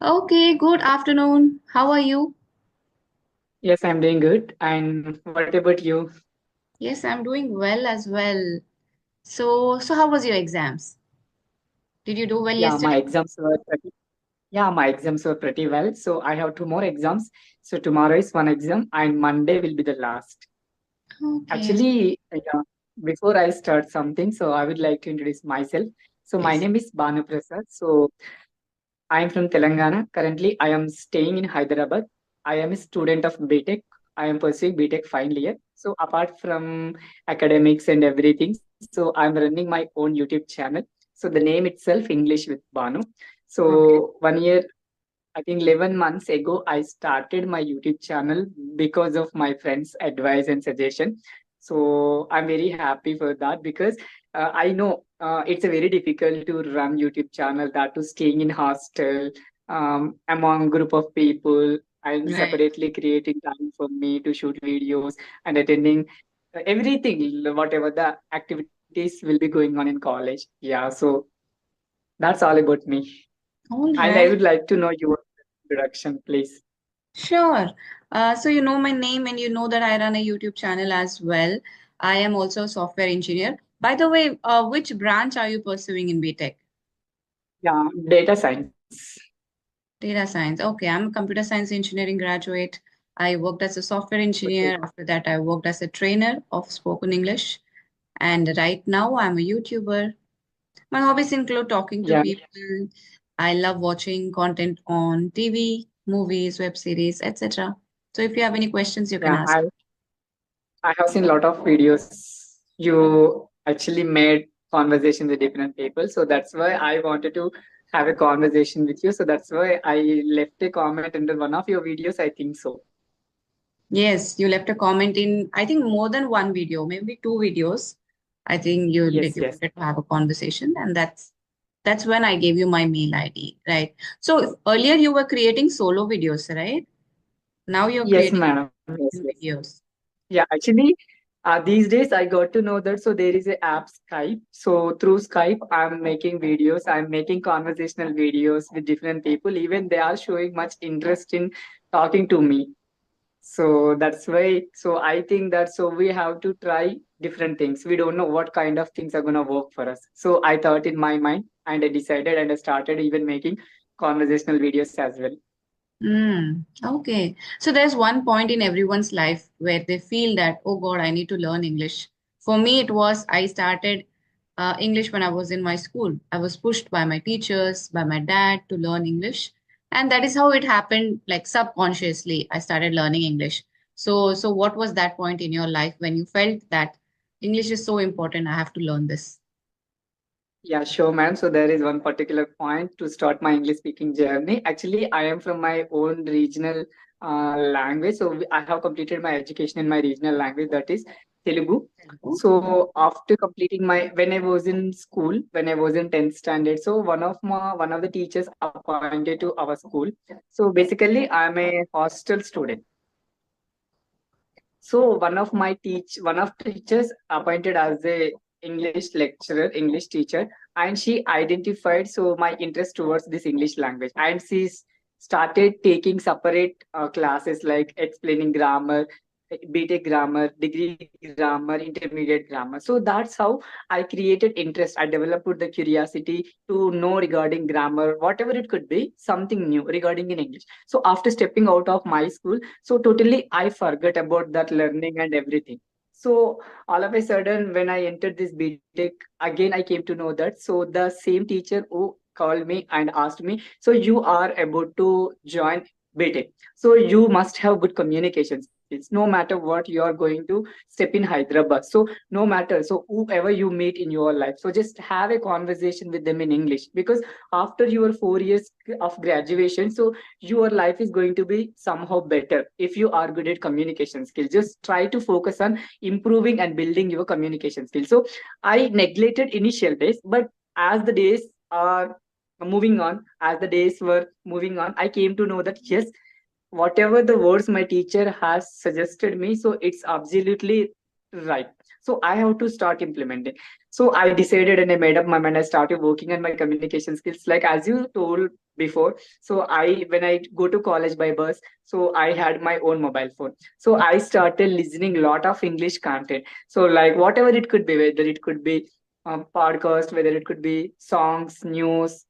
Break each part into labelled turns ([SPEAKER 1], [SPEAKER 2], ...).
[SPEAKER 1] Okay, good afternoon. How are you?
[SPEAKER 2] Yes, I'm doing good. And what about you?
[SPEAKER 1] Yes, I'm doing well as well. So how was your exams? Did you do well
[SPEAKER 2] Yeah, my
[SPEAKER 1] yesterday?
[SPEAKER 2] exams were pretty, yeah, my exams were pretty well. So I have two more exams. So tomorrow is one exam and Monday will be the last.
[SPEAKER 1] Okay,
[SPEAKER 2] Actually, before I start something, so I would like to introduce myself. So my
[SPEAKER 1] please.
[SPEAKER 2] name is Banu Prasad. So I am from Telangana. Currently, I am staying in Hyderabad. I am a student of BTech. I am pursuing BTech final year. So apart from academics and everything, so I'm running my own YouTube channel. So the name itself, English with Banu.
[SPEAKER 1] Okay.
[SPEAKER 2] So 1 year, I think 11 months ago, I started my YouTube channel because of my friends' advice and suggestion. So I'm very happy for that because I know it's a very difficult to run YouTube channel, that to staying in hostel among group of people and
[SPEAKER 1] Right.
[SPEAKER 2] separately creating time for me to shoot videos and attending everything, whatever the activities will be going on in college. Yeah, so that's all about me.
[SPEAKER 1] All
[SPEAKER 2] And I
[SPEAKER 1] right.
[SPEAKER 2] would like to know your introduction, please.
[SPEAKER 1] Sure. So you know my name and you know that I run a YouTube channel as well. I am also a software engineer. By the way, which branch are you pursuing in BTech?
[SPEAKER 2] Yeah, data science.
[SPEAKER 1] Data science. Okay, I'm a computer science engineering graduate. I worked as a software
[SPEAKER 2] Okay.
[SPEAKER 1] engineer. After that, I worked as a trainer of spoken English. And right now, I'm a YouTuber. My hobbies include talking to
[SPEAKER 2] Yeah,
[SPEAKER 1] people. I love watching content on TV, movies, web series, etc. So if you have any questions, you can
[SPEAKER 2] yeah.
[SPEAKER 1] ask.
[SPEAKER 2] I have seen a lot of videos. You actually made conversation with different people, so that's why I wanted to have a conversation with you. So that's why I left a comment under one of your videos. I think so.
[SPEAKER 1] Yes, you left a comment in, I think, more than one video, maybe two videos. I think you like
[SPEAKER 2] Yes,
[SPEAKER 1] you
[SPEAKER 2] yes.
[SPEAKER 1] wanted to have a conversation, and that's when I gave you my mail ID, right? So earlier you were creating solo videos, right? Now you're
[SPEAKER 2] Yes,
[SPEAKER 1] creating
[SPEAKER 2] madam. Yes, yes.
[SPEAKER 1] videos.
[SPEAKER 2] Yeah, actually, these days I got to know that so there is a app Skype. So through Skype, I'm making videos. I'm making conversational videos with different people. Even they are showing much interest in talking to me. So that's why. So I think that so we have to try different things. We don't know what kind of things are gonna work for us. So I thought in my mind, and I decided, and I started even making conversational videos as well.
[SPEAKER 1] Okay. So there's one point in everyone's life where they feel that, oh God, I need to learn English. For me, it was I started English when I was in my school. I was pushed by my teachers, by my dad to learn English. And that is how it happened, like subconsciously, I started learning English. So what was that point in your life when you felt that English is so important, I have to learn this?
[SPEAKER 2] Yeah, sure, ma'am. So there is one particular point to start my English speaking journey. Actually, I am from my own regional language. So I have completed my education in my regional language, that is Telugu.
[SPEAKER 1] Hello.
[SPEAKER 2] So after completing my, when I was in school, when I was in 10th standard, so one of the teachers appointed to our school. So basically, I'm a hostel student. So one of teachers appointed as a English lecturer, English teacher, and she identified so my interest towards this English language, and started taking separate classes like explaining grammar, BTech grammar, degree grammar, intermediate grammar. So that's how I created interest. I developed the curiosity to know regarding grammar, whatever it could be, something new regarding in English. So after stepping out of my school, so totally I forgot about that learning and everything. So all of a sudden when I entered this BTech, again I came to know that so the same teacher who called me and asked me, so you are about to join BTech, so you must have good communication skills no matter what you are going to step in Hyderabad. So no matter, so whoever you meet in your life, so just have a conversation with them in English, because after your 4 years of graduation, so your life is going to be somehow better if you are good at communication skills. Just try to focus on improving and building your communication skills. So I neglected initial days, but as the days are moving on, as the days were moving on, I came to know that yes, whatever the words my teacher has suggested me, so it's absolutely right. So I have to start implementing. So I decided and I made up my mind. I started working on my communication skills, like as you told before. So I, when I go to college by bus, so I had my own mobile phone. So I started listening a lot of English content. So like whatever it could be, whether it could be podcast, whether it could be songs, news,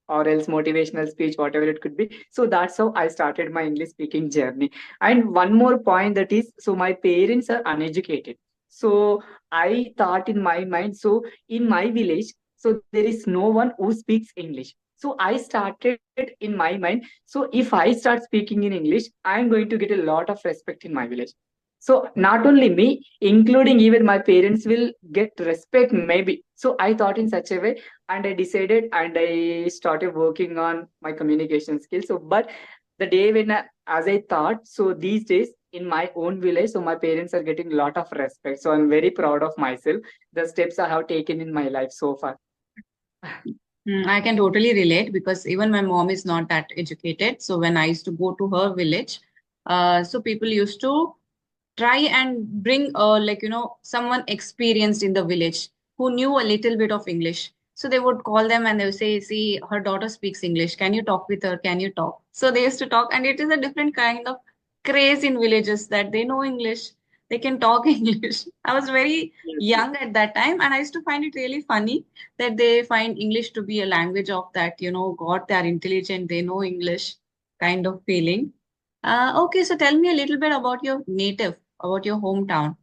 [SPEAKER 2] or else motivational speech, whatever it could be. So that's how I started my English speaking journey. And one more point, that is, so my parents are uneducated. So I thought in my mind, so in my village, so there is no one who speaks English. So I started in my mind, so if I start speaking in English, I'm going to get a lot of respect in my village. So not only me, including even my parents will get respect maybe. So I thought in such a way, and I decided and I started working on my communication skills. So but the day when as I thought, so these days in my own village, so my parents are getting a lot of respect. So I'm very proud of myself, the steps I have taken in my life so far.
[SPEAKER 1] I can totally relate because even my mom is not that educated. So when I used to go to her village, so people used to try and bring someone experienced in the village who knew a little bit of English. So they would call them and they would say, see, her daughter speaks English, can you talk with her, can you talk? So they used to talk, and it is a different kind of craze in villages that they know English, they can talk English. I was very
[SPEAKER 2] Yes, yes.
[SPEAKER 1] young at that time, and I used to find it really funny that they find English to be a language of that, God, they are intelligent, they know English kind of feeling. Okay, so tell me a little bit about your native, about your hometown.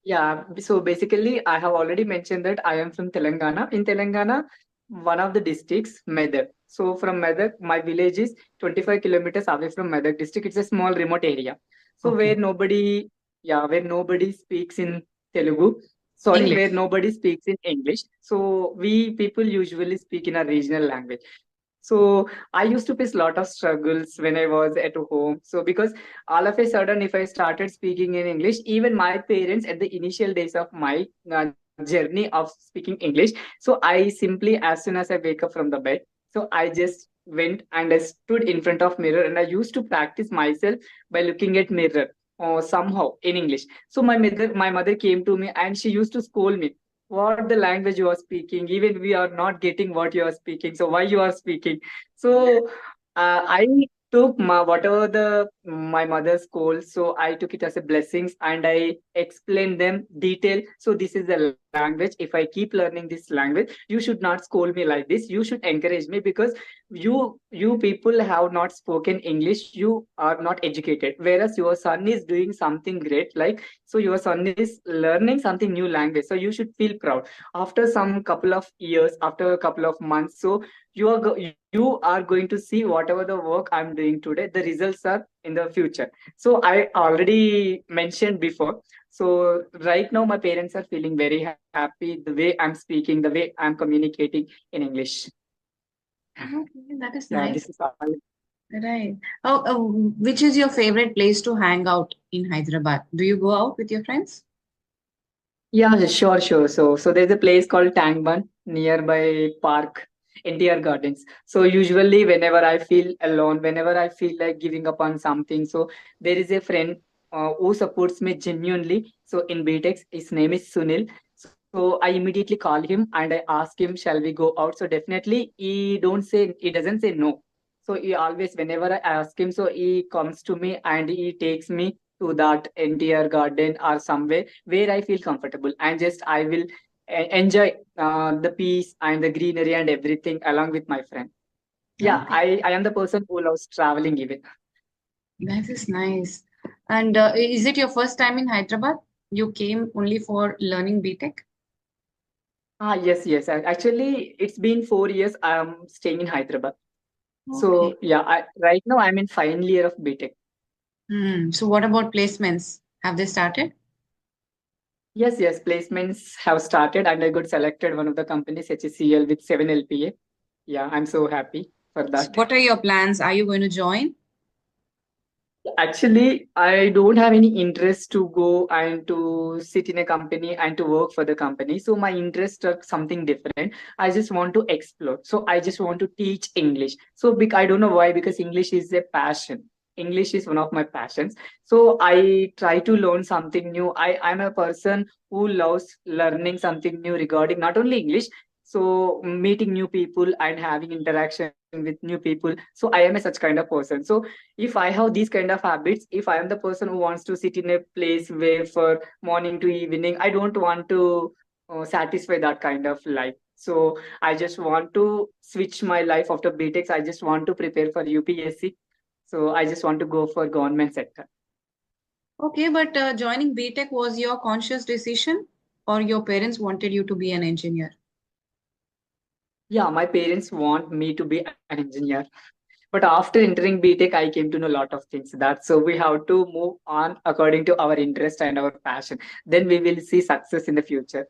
[SPEAKER 2] Yeah, so basically, I have already mentioned that I am from Telangana. In Telangana, one of the districts, Medak. So from Medak, my village is 25 kilometers away from Medak district. It's a small remote area. So
[SPEAKER 1] Okay.
[SPEAKER 2] where nobody speaks in Telugu. Sorry, where
[SPEAKER 1] English.
[SPEAKER 2] nobody speaks in English. So we people usually speak in a regional language. So I used to face a lot of struggles when I was at home. So because all of a sudden, if I started speaking in English, even my parents at the initial days of my journey of speaking English, so I simply, as soon as I wake up from the bed, so I just went and I stood in front of mirror and I used to practice myself by looking at mirror or somehow in English. So my mother came to me and she used to scold me, what the language you are speaking, even we are not getting what you are speaking, so why you are speaking? So I took whatever my mother's call, so I took it as a blessings and I explained them detail. So this is the language. If I keep learning this language, you should not scold me like this. You should encourage me because you people have not spoken English. You are not educated, whereas your son is doing something great. Like, so your son is learning something new language. So you should feel proud. After some couple of years, after a couple of months, so you are going to see whatever the work I'm doing today, the results are in the future. So I already mentioned before. So right now my parents are feeling very happy the way I'm speaking, the way I'm communicating in English.
[SPEAKER 1] Okay, that is
[SPEAKER 2] Yeah, this
[SPEAKER 1] nice.
[SPEAKER 2] is all.
[SPEAKER 1] Right. Oh, which is your favorite place to hang out in Hyderabad? Do you go out with your friends?
[SPEAKER 2] Yeah, sure, sure. So there's a place called Tangban nearby Park, NTR Gardens. So usually whenever I feel alone, whenever I feel like giving up on something, so there is a friend who supports me genuinely. So in BTEX, his name is Sunil. So I immediately call him and I ask him, shall we go out? So definitely he doesn't say no. So he always, whenever I ask him, so he comes to me and he takes me to that NTR garden or somewhere where I feel comfortable, and just I will enjoy the peace and the greenery and everything along with my friend. Yeah,
[SPEAKER 1] Okay,
[SPEAKER 2] I am the person who loves traveling even.
[SPEAKER 1] that is nice. And is it your first time in Hyderabad? You came only for learning BTech?
[SPEAKER 2] Ah, yes, yes. Actually, it's been 4 years I'm staying in Hyderabad.
[SPEAKER 1] Okay.
[SPEAKER 2] So yeah, right now I'm in final year of BTech.
[SPEAKER 1] So what about placements? Have they started?
[SPEAKER 2] Yes, yes. Placements have started, and I got selected one of the companies, HCL, with 7 LPA. Yeah, I'm so happy for
[SPEAKER 1] So
[SPEAKER 2] that.
[SPEAKER 1] what are your plans? Are you going to join?
[SPEAKER 2] Actually, I don't have any interest to go and to sit in a company and to work for the company. So my interest are something different. I just want to explore. So I just want to teach English. So I don't know why, because English is a passion. English is one of my passions. So I try to learn something new. I'm a person who loves learning something new regarding not only English, so meeting new people and having interaction with new people. So I am a such kind of person. So if I have these kind of habits, if I am the person who wants to sit in a place where for morning to evening, I don't want to satisfy that kind of life. So I just want to switch my life after BTech. I just want to prepare for UPSC. So I just want to go for government sector.
[SPEAKER 1] Okay, but joining BTech was your conscious decision, or your parents wanted you to be an engineer?
[SPEAKER 2] Yeah, my parents want me to be an engineer. But after entering BTech, I came to know a lot of things. That so we have to move on according to our interest and our passion. Then we will see success in the future.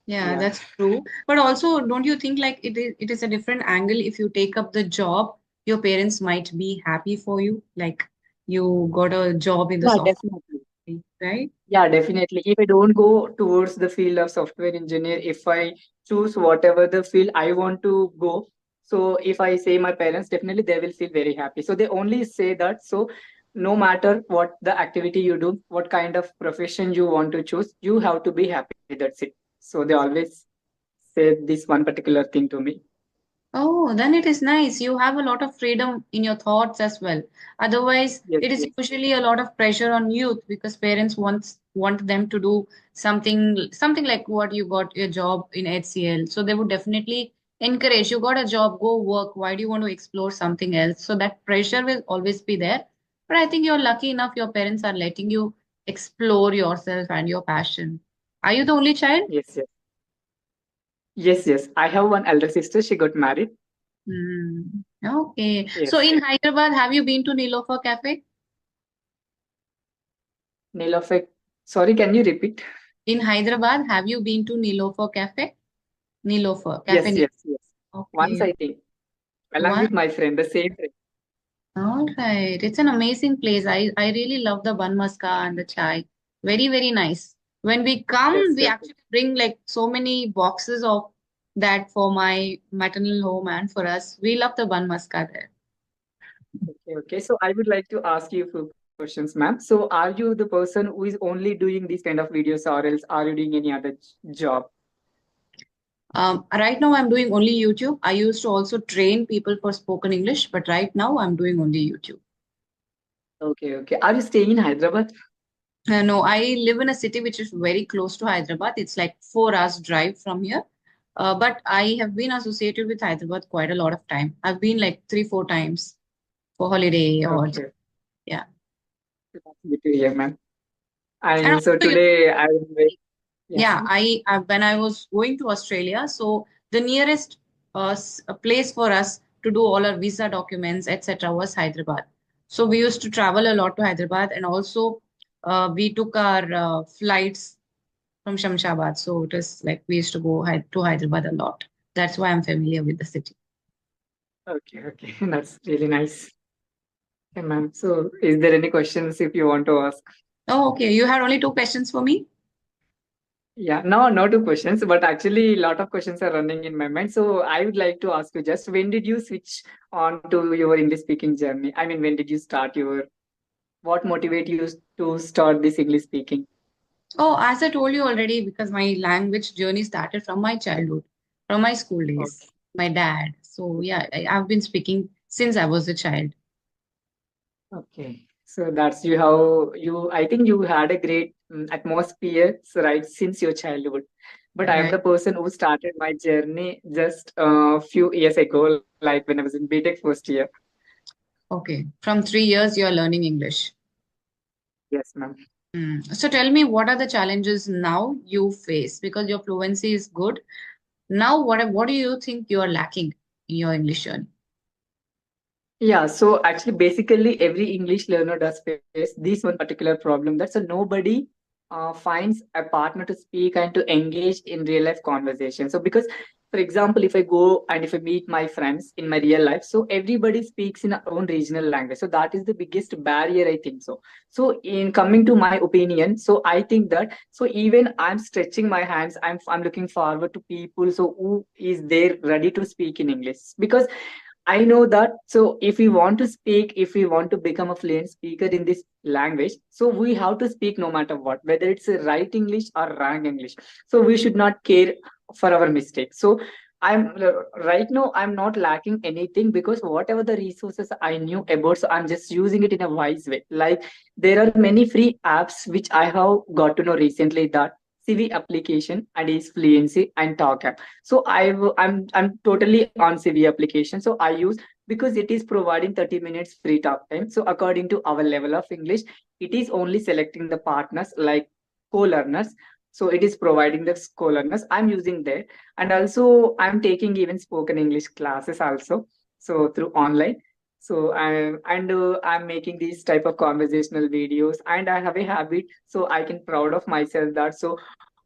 [SPEAKER 1] Yeah,
[SPEAKER 2] Yeah.
[SPEAKER 1] that's true. But also, don't you think like it is a different angle if you take up the job, your parents might be happy for you, like you got a job in the
[SPEAKER 2] Yeah,
[SPEAKER 1] software,
[SPEAKER 2] definitely.
[SPEAKER 1] industry, right?
[SPEAKER 2] Yeah, definitely. If I don't go towards the field of software engineer, if I choose whatever the field I want to go, so if I say my parents, definitely they will feel very happy. So they only say that. So no matter what the activity you do, what kind of profession you want to choose, you have to be happy. That's it. So they always say this one particular thing to me.
[SPEAKER 1] Oh, then it is nice. You have a lot of freedom in your thoughts as well. Otherwise,
[SPEAKER 2] Yes,
[SPEAKER 1] it is
[SPEAKER 2] yes,
[SPEAKER 1] usually a lot of pressure on youth because parents want them to do something like what you got your job in HCL. So they would definitely encourage you got a job, go work. Why do you want to explore something else? So that pressure will always be there. But I think you're lucky enough your parents are letting you explore yourself and your passion. Are you the only child?
[SPEAKER 2] yes, yes, yes, yes. I have one elder sister. She got married.
[SPEAKER 1] Hmm. Okay. So
[SPEAKER 2] Yes,
[SPEAKER 1] in Hyderabad, have you been to Nilofer Cafe?
[SPEAKER 2] Nilofek. Sorry, can you repeat?
[SPEAKER 1] In Hyderabad, have you been to Nilofer Cafe? Nilofer Cafe.
[SPEAKER 2] Yes, yes, yes. Once
[SPEAKER 1] Okay.
[SPEAKER 2] I think, along
[SPEAKER 1] One.
[SPEAKER 2] with my friend, the same friend.
[SPEAKER 1] All right. It's an amazing place. I really love the bun maska and the chai. Very, very nice. When we come,
[SPEAKER 2] Yes,
[SPEAKER 1] we
[SPEAKER 2] yes.
[SPEAKER 1] actually bring like so many boxes of that for my maternal home and for us. We love the bun maska there.
[SPEAKER 2] Okay, okay. So I would like to ask you a few questions, ma'am. So are you the person who is only doing these kind of videos, or else are you doing any other job?
[SPEAKER 1] Right now, I'm doing only YouTube. I used to also train people for spoken English, but right now, I'm doing only YouTube.
[SPEAKER 2] Okay, okay. Are you staying in Hyderabad?
[SPEAKER 1] No, I live in a city which is very close to Hyderabad. It's like 4 hours drive from here. But I have been associated with Hyderabad quite a lot of time. I've been like 3, 4 times for holiday or
[SPEAKER 2] Okay,
[SPEAKER 1] yeah.
[SPEAKER 2] that's good to hear, ma'am.
[SPEAKER 1] And
[SPEAKER 2] And so
[SPEAKER 1] also,
[SPEAKER 2] today I'm very, yes,
[SPEAKER 1] yeah, I when I was going to Australia, so the nearest place for us to do all our visa documents, etc., was Hyderabad. So we used to travel a lot to Hyderabad, and also we took our flights from Shamshabad. So it is like we used to go to Hyderabad a lot. That's why I'm familiar with the city.
[SPEAKER 2] okay, okay. That's really nice. Okay, ma'am. So is there any questions if you want to ask?
[SPEAKER 1] Oh, okay. You had only 2 questions for me?
[SPEAKER 2] Yeah, no, no two questions, but actually a lot of questions are running in my mind. So I would like to ask you just when did you switch on to your English speaking journey? I mean, when did you start your, what motivate you to start this English speaking?
[SPEAKER 1] Oh, as I told you already, because my language journey started from my childhood, from my school days,
[SPEAKER 2] Okay.
[SPEAKER 1] my dad. So yeah, I've been speaking since I was a child.
[SPEAKER 2] Okay. So that's you how you, I think you had a great atmosphere, so right, since your childhood. But I am
[SPEAKER 1] Right.
[SPEAKER 2] the person who started my journey just a few years ago, like when I was in BTech first year.
[SPEAKER 1] Okay. From 3 years, you're learning English.
[SPEAKER 2] Yes, ma'am.
[SPEAKER 1] So tell me, what are the challenges now you face? Because your fluency is good. Now, what do you think you are lacking in your English journey?
[SPEAKER 2] Yeah, so actually, basically, every English learner does face this one particular problem. That's a nobody finds a partner to speak and to engage in real life conversation. So, because, for example, if I go and if I meet my friends in my real life, so everybody speaks in our own regional language. So, that is the biggest barrier, I think so. So, in coming to my opinion, so I think that so even I'm stretching my hands, I'm looking forward to people so who is there ready to speak in English because I know that. So if we want to speak, if we want to become a fluent speaker in this language, so we have to speak no matter what, whether it's a right English or wrong English. So we should not care for our mistakes. So I'm right now, I'm not lacking anything because whatever the resources I knew about, so I'm just using it in a wise way. Like there are many free apps which I have got to know recently, that CV application and is fluency and talk app. So I'm totally on CV application. So I use, because it is providing 30 minutes free talk time. So according to our level of English, it is only selecting the partners like co-learners. So it is providing the co-learners. I'm using that, and also I'm taking even spoken English classes also. So through online. So I'm making these type of conversational videos, and I have a habit. So I can proud of myself that. So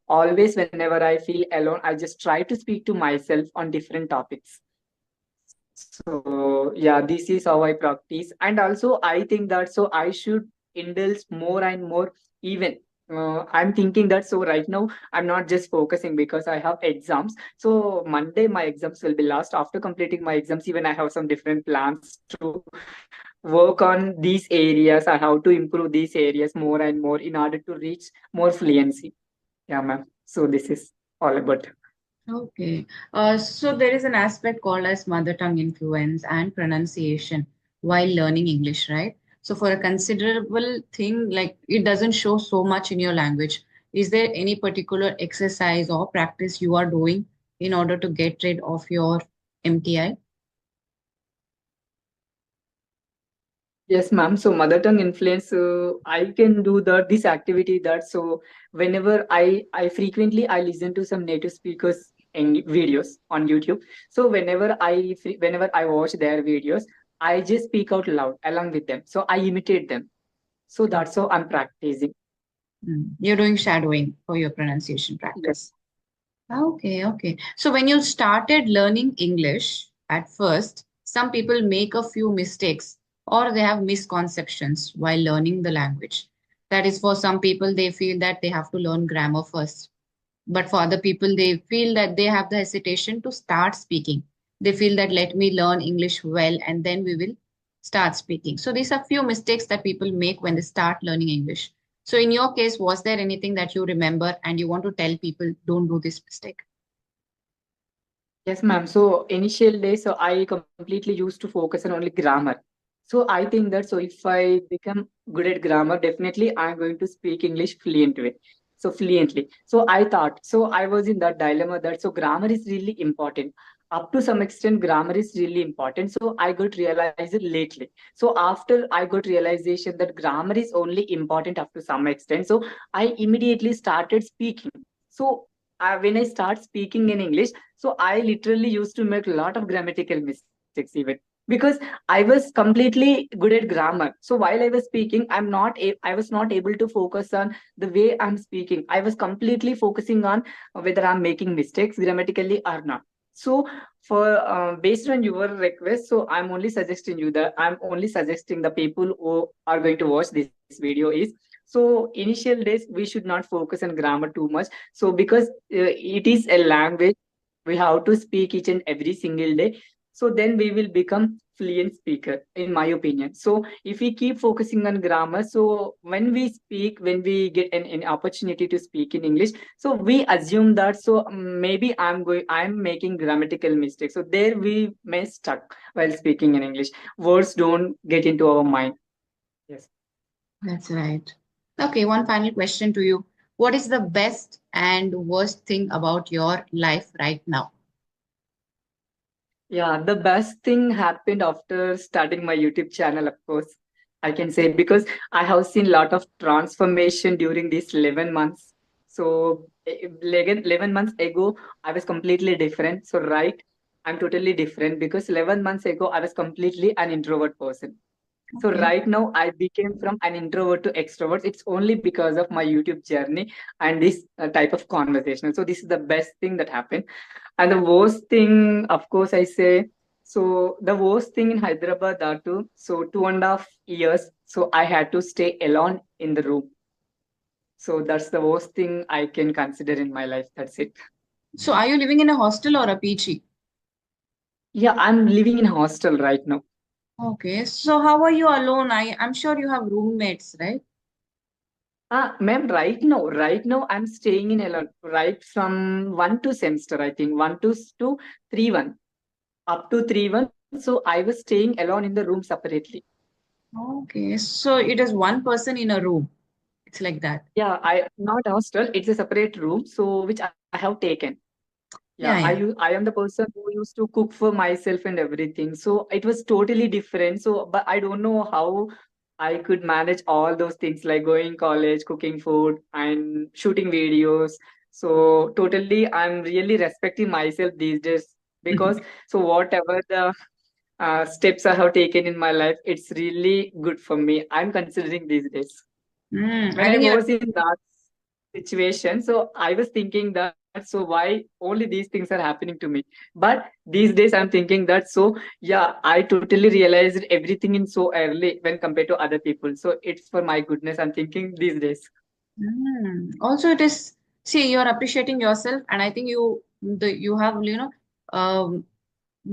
[SPEAKER 2] always whenever I feel alone, I just try to speak to myself on different topics. So yeah, this is how I practice. And also I think that so I should indulge more and more. Even I'm thinking that so right now I'm not just focusing because I have exams. So Monday my exams will be last. After completing my exams, even I have some different plans to work on these areas. I have to improve these areas more and more in order to reach more fluency. Yeah, ma'am. So this is all about.
[SPEAKER 1] Okay. So there is an aspect called as mother tongue influence and pronunciation while learning English, right? So for a considerable thing, like it doesn't show so much in your language. Is there any particular exercise or practice you are doing in order to get rid of your MTI?
[SPEAKER 2] Yes, ma'am. So mother tongue influence, I can do this activity that so whenever I frequently I listen to some native speakers in videos on YouTube. So whenever I watch their videos, I just speak out loud along with them. So I imitate them. So
[SPEAKER 1] Oh.
[SPEAKER 2] that's how I'm practicing.
[SPEAKER 1] You're doing shadowing for your pronunciation
[SPEAKER 2] Yes.
[SPEAKER 1] practice. Okay, okay. So when you started learning English at first, some people make a few mistakes or they have misconceptions while learning the language. That is, for some people, they feel that they have to learn grammar first. But for other people, they feel that they have the hesitation to start speaking. They feel that let me learn English well and then we will start speaking. So these are few mistakes that people make when they start learning English. So in your case, was there anything that you remember and you want to tell people don't do this mistake?
[SPEAKER 2] Yes, ma'am. So initial days, so I completely used to focus on only grammar. So I think that so if I become good at grammar, definitely I'm going to speak English fluently. So fluently. So I thought, so I was in that dilemma that so grammar is really important. Up to some extent, grammar is really important. So I got realized it lately. So after I got realization that grammar is only important up to some extent. So I immediately started speaking. So when I start speaking in English, so I literally used to make a lot of grammatical mistakes even because I was completely good at grammar. So while I was speaking, I was not able to focus on the way I'm speaking. I was completely focusing on whether I'm making mistakes grammatically or not. So for based on your request, so I'm only suggesting the people who are going to watch this video is so initial days we should not focus on grammar too much. So because it is a language we have to speak each and every single day, so then we will become fluent speaker in my opinion. So if we keep focusing on grammar, so when we speak, when we get an opportunity to speak in English, so we assume that so maybe I'm making grammatical mistakes, so there we may stuck while speaking in English. Words don't get into our mind. Yes.
[SPEAKER 1] That's right. Okay, one final question to you. What is the best and worst thing about your life right now?
[SPEAKER 2] Yeah, the best thing happened after starting my YouTube channel, of course, I can say, because I have seen a lot of transformation during these 11 months. So, 11 months ago, I was completely different. So, right, I'm totally different because 11 months ago, I was completely an introvert person. So
[SPEAKER 1] Okay.
[SPEAKER 2] right now I became from an introvert to extrovert. It's only because of my YouTube journey and this type of conversation. So this is the best thing that happened. And the worst thing, of course, I say, so the worst thing in Hyderabad that too. So 2.5 years. So I had to stay alone in the room. So that's the worst thing I can consider in my life. That's it.
[SPEAKER 1] So are you living in a hostel or a PG?
[SPEAKER 2] Yeah, I'm living in hostel right now.
[SPEAKER 1] Okay, so how are you alone? I'm sure you have roommates, right?
[SPEAKER 2] Ma'am, right now I'm staying in alone, right from one to semester, I think, one to 3-1, up to 3-1. So I was staying alone in the room separately.
[SPEAKER 1] Okay, so it is one person in a room. It's like that.
[SPEAKER 2] Yeah, not hostel, it's a separate room, so which I have taken. Yeah,
[SPEAKER 1] Yeah, yeah.
[SPEAKER 2] I am the person who used to cook for myself and everything. So it was totally different. So, but I don't know how I could manage all those things like going college, cooking food, and shooting videos. So totally, I'm really respecting myself these days because so whatever the steps I have taken in my life, it's really good for me. I'm considering these days. When
[SPEAKER 1] I
[SPEAKER 2] I
[SPEAKER 1] think you're.
[SPEAKER 2] was in that situation, so I was thinking that so why only these things are happening to me? But these days I'm thinking that so yeah, I totally realized everything in so early when compared to other people. So it's for my goodness. I'm thinking these days.
[SPEAKER 1] Also, it is. See, you're appreciating yourself, and I think you have um,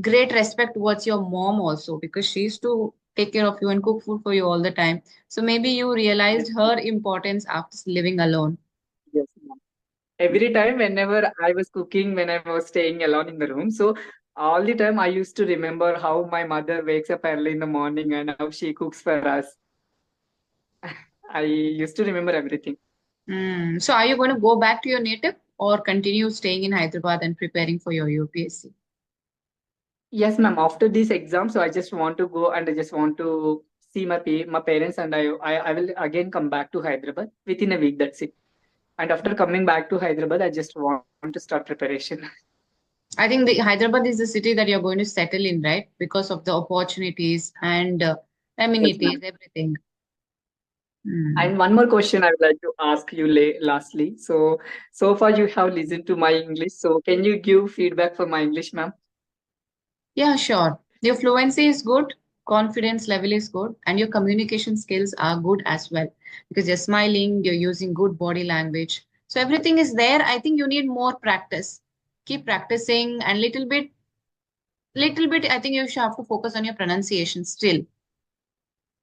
[SPEAKER 1] great respect towards your mom also because she used to take care of you and cook food for you all the time. So maybe you
[SPEAKER 2] Yes,
[SPEAKER 1] realized her importance after living alone.
[SPEAKER 2] yes. Ma'am. Every time, whenever I was cooking, when I was staying alone in the room, so all the time I used to remember how my mother wakes up early in the morning and how she cooks for us. I used to remember everything.
[SPEAKER 1] So are you going to go back to your native or continue staying in Hyderabad and preparing for your UPSC?
[SPEAKER 2] Yes, ma'am. After this exam, so I just want to go and I just want to see my parents, and I will again come back to Hyderabad within a week. That's it. And after coming back to Hyderabad, I just want to start preparation.
[SPEAKER 1] I think the Hyderabad is the city that you're going to settle in, right? Because of the opportunities and
[SPEAKER 2] Yes,
[SPEAKER 1] amenities,
[SPEAKER 2] ma'am.
[SPEAKER 1] everything. Hmm.
[SPEAKER 2] And one more question I would like to ask you lastly. So, so far you have listened to my English. So, can you give feedback for my English, ma'am?
[SPEAKER 1] Yeah, sure. Your fluency is good, confidence level is good, and your communication skills are good as well because you're smiling, you're using good body language. So everything is there. I think you need more practice. Keep practicing and little bit, I think you should have to focus on your pronunciation still.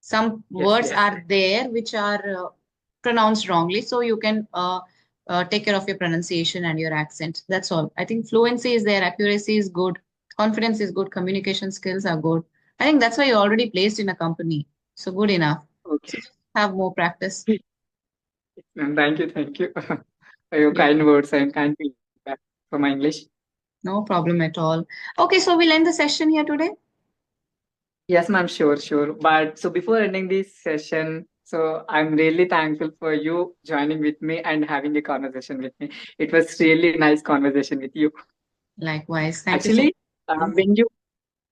[SPEAKER 1] Some
[SPEAKER 2] Yes,
[SPEAKER 1] words
[SPEAKER 2] yes.
[SPEAKER 1] are there which are pronounced wrongly, so you can take care of your pronunciation and your accent. That's all. I think fluency is there, accuracy is good, confidence is good, communication skills are good. I think that's why you're already placed in a company, so good enough.
[SPEAKER 2] Okay.
[SPEAKER 1] So just have more practice.
[SPEAKER 2] Ma'am, thank you for your
[SPEAKER 1] Yeah,
[SPEAKER 2] kind words and kind feedback for my English.
[SPEAKER 1] no problem at all. Okay, so we'll end the session here today.
[SPEAKER 2] Yes, ma'am, sure, sure. But so before ending this session, so I'm really thankful for you joining with me and having a conversation with me. It was really nice conversation with you.
[SPEAKER 1] Likewise, thank you so
[SPEAKER 2] Actually,
[SPEAKER 1] much.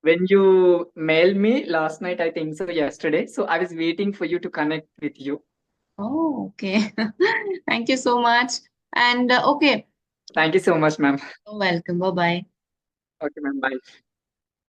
[SPEAKER 2] when you mailed me last night, I think so yesterday. So I was waiting for you to connect with you.
[SPEAKER 1] Oh, okay. Thank you so much. And okay,
[SPEAKER 2] Thank you so much, ma'am.
[SPEAKER 1] you're welcome. Bye bye.
[SPEAKER 2] Okay, ma'am. Bye.